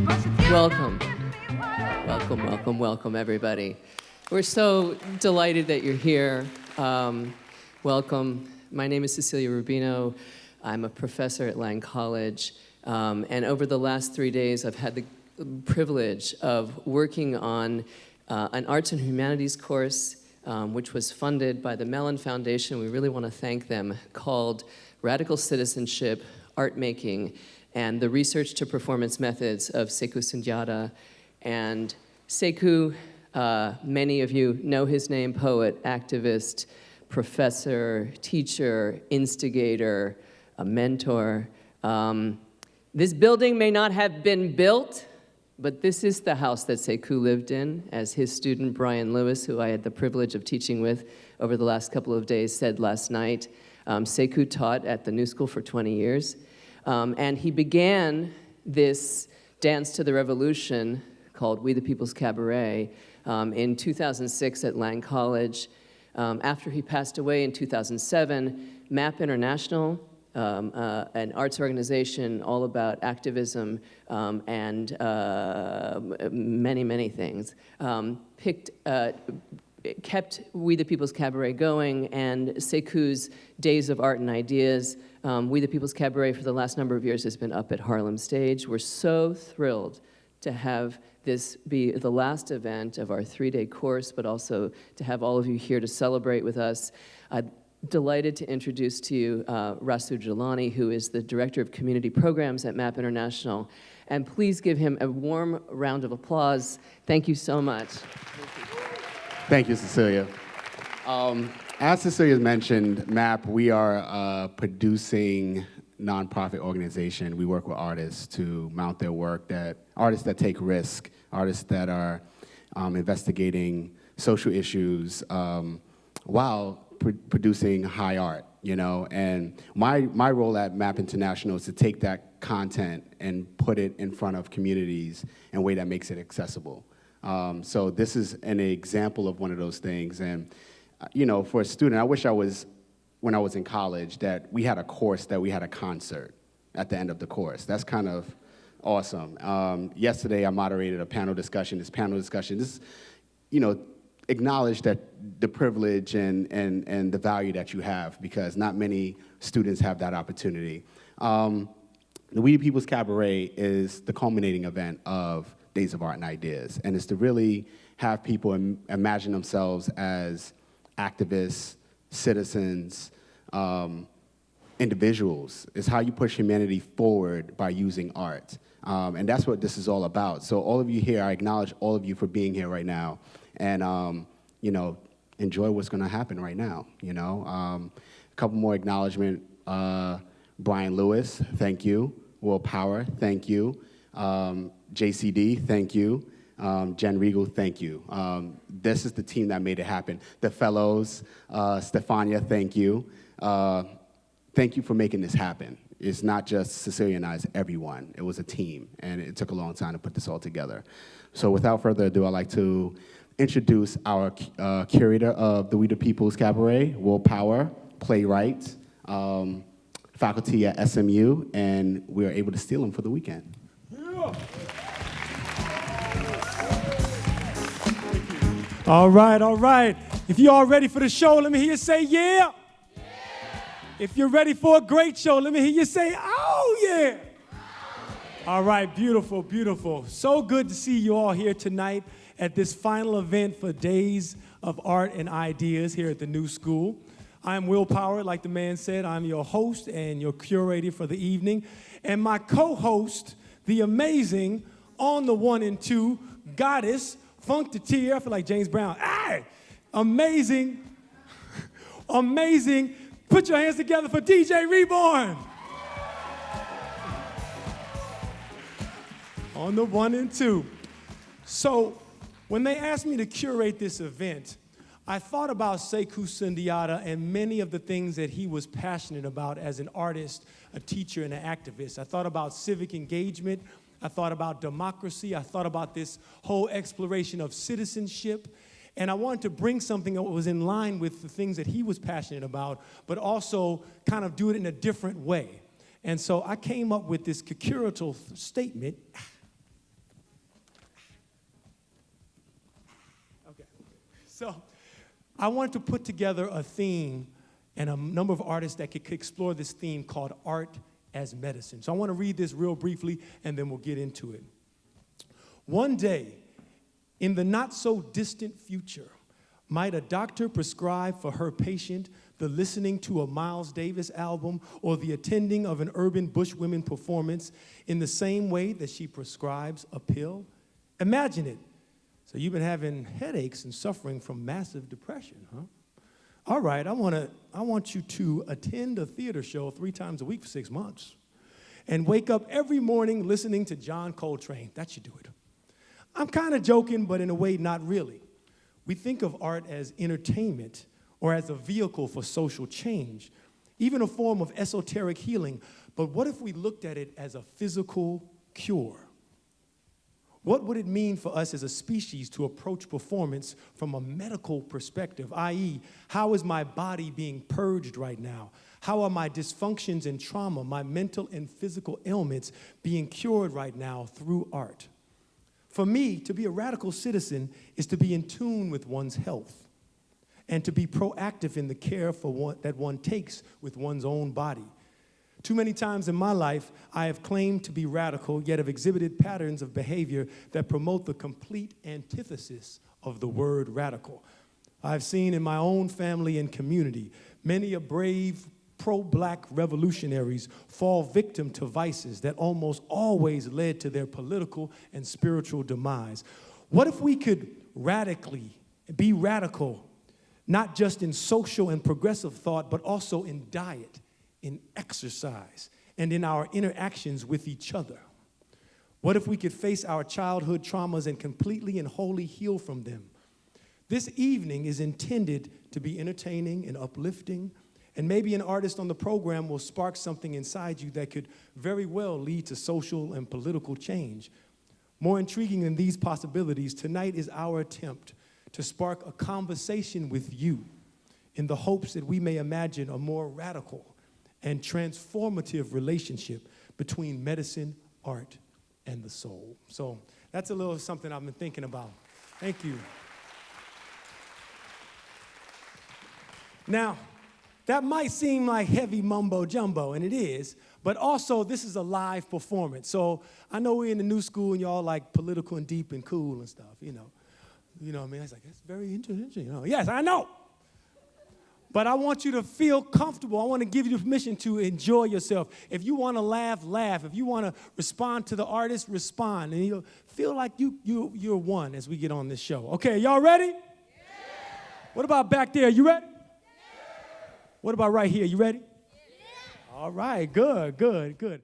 Welcome. Welcome, welcome, welcome, everybody. We're so delighted that you're here. Welcome. My name is Cecilia Rubino. I'm a professor at Lang College. And over the last 3 days, I've had the privilege of working on an arts and humanities course, which was funded by the Mellon Foundation. We really want to thank them, called Radical Citizenship, Art Making, and the Research to Performance Methods of Sekou Sundiata. And Sekou, many of you know his name, poet, activist, professor, teacher, instigator, a mentor. This building may not have been built, but this is the house that Sekou lived in, as his student Brian Lewis, who I had the privilege of teaching with over the last couple of days, said last night. Sekou taught at the New School for 20 years. And he began this dance to the revolution called WeDaPeoples Cabaret in 2006 at Lang College. After he passed away in 2007, MAP International, an arts organization all about activism and many, many things, kept WeDaPeoples Cabaret going, and Sekou's Days of Art and Ideas. WeDaPeoples Cabaret for the last number of years has been up at Harlem Stage. We're so thrilled to have this be the last event of our 3-day course, but also to have all of you here to celebrate with us. I'm delighted to introduce to you Rasu Jilani, who is the Director of Community Programs at MAP International. And please give him a warm round of applause. Thank you so much. Thank you, Cecilia. As Cecilia mentioned, MAP, we are a producing nonprofit organization. We work with artists to mount their work, artists that take risk, artists that are investigating social issues while producing high art, you know? And my role at MAP International is to take that content and put it in front of communities in a way that makes it accessible. So this is an example of one of those things. And, you know, for a student, I wish when I was in college, that we had a course that we had a concert at the end of the course. That's kind of awesome. Yesterday, I moderated a panel discussion. This panel discussion, you know, acknowledge that the privilege and the value that you have, because not many students have that opportunity. The WeDaPeoples Cabaret is the culminating event of Days of Art and Ideas, and it's to really have people imagine themselves as activists, citizens, individuals. It's how you push humanity forward by using art, and that's what this is all about. So all of you here, I acknowledge all of you for being here right now, and you know, enjoy what's going to happen right now. You know, a couple more acknowledgement. Brian Lewis, thank you. Will Power, thank you. JCD, thank you. Jen Regal, thank you. This is the team that made it happen. The fellows, Stefania, thank you. Thank you for making this happen. It's not just Cecilia and I, it's everyone. It was a team, and it took a long time to put this all together. So without further ado, I'd like to introduce our curator of the WeDaPeoples Cabaret, Will Power, playwright, faculty at SMU, and we were able to steal him for the weekend. Yeah. All right, all right. If you're all ready for the show, let me hear you say yeah. Yeah. If you're ready for a great show, let me hear you say, oh yeah. All right, beautiful, beautiful. So good to see you all here tonight at this final event for Days of Art and Ideas here at the New School. I'm Will Power, like the man said. I'm your host and your curator for the evening. And my co-host, the amazing, on the 1 and 2, goddess, Funktateer, I feel like James Brown. Hey, amazing, amazing. Put your hands together for DJ Reborn. On the 1 and 2. So when they asked me to curate this event, I thought about Sekou Sundiata and many of the things that he was passionate about as an artist, a teacher, and an activist. I thought about civic engagement. I thought about democracy. I thought about this whole exploration of citizenship. And I wanted to bring something that was in line with the things that he was passionate about, but also kind of do it in a different way. And so I came up with this curatorial statement. So I wanted to put together a theme and a number of artists that could explore this theme called art as medicine. So I want to read this real briefly, and then we'll get into it. One day, in the not-so-distant future, might a doctor prescribe for her patient the listening to a Miles Davis album or the attending of an urban bushwomen performance in the same way that she prescribes a pill? Imagine it. So you've been having headaches and suffering from massive depression, huh? All right, I want you to attend a theater show 3 times a week for 6 months and wake up every morning listening to John Coltrane. That should do it. I'm kind of joking, but in a way, not really. We think of art as entertainment or as a vehicle for social change, even a form of esoteric healing. But what if we looked at it as a physical cure? What would it mean for us as a species to approach performance from a medical perspective, i.e., how is my body being purged right now? How are my dysfunctions and trauma, my mental and physical ailments being cured right now through art? For me, to be a radical citizen is to be in tune with one's health and to be proactive in the care that one takes with one's own body. Too many times in my life, I have claimed to be radical, yet have exhibited patterns of behavior that promote the complete antithesis of the word radical. I've seen in my own family and community many a brave pro-black revolutionaries fall victim to vices that almost always led to their political and spiritual demise. What if we could radically be radical, not just in social and progressive thought, but also in diet, in exercise, and in our interactions with each other? What if we could face our childhood traumas and completely and wholly heal from them? This evening is intended to be entertaining and uplifting, and maybe an artist on the program will spark something inside you that could very well lead to social and political change. More intriguing than these possibilities, tonight is our attempt to spark a conversation with you in the hopes that we may imagine a more radical and transformative relationship between medicine, art, and the soul. So that's a little something I've been thinking about. Thank you. Now, that might seem like heavy mumbo jumbo, and it is, but also this is a live performance. So I know we're in the new school and y'all like political and deep and cool and stuff, you know. You know what I mean? It's like, that's very interesting, you know. Yes, I know. But I want you to feel comfortable. I want to give you permission to enjoy yourself. If you want to laugh, laugh. If you want to respond to the artist, respond. And you'll feel like you're one as we get on this show. Okay, y'all ready? Yeah. What about back there? You ready? Yeah. What about right here? You ready? Yeah. All right, good, good, good.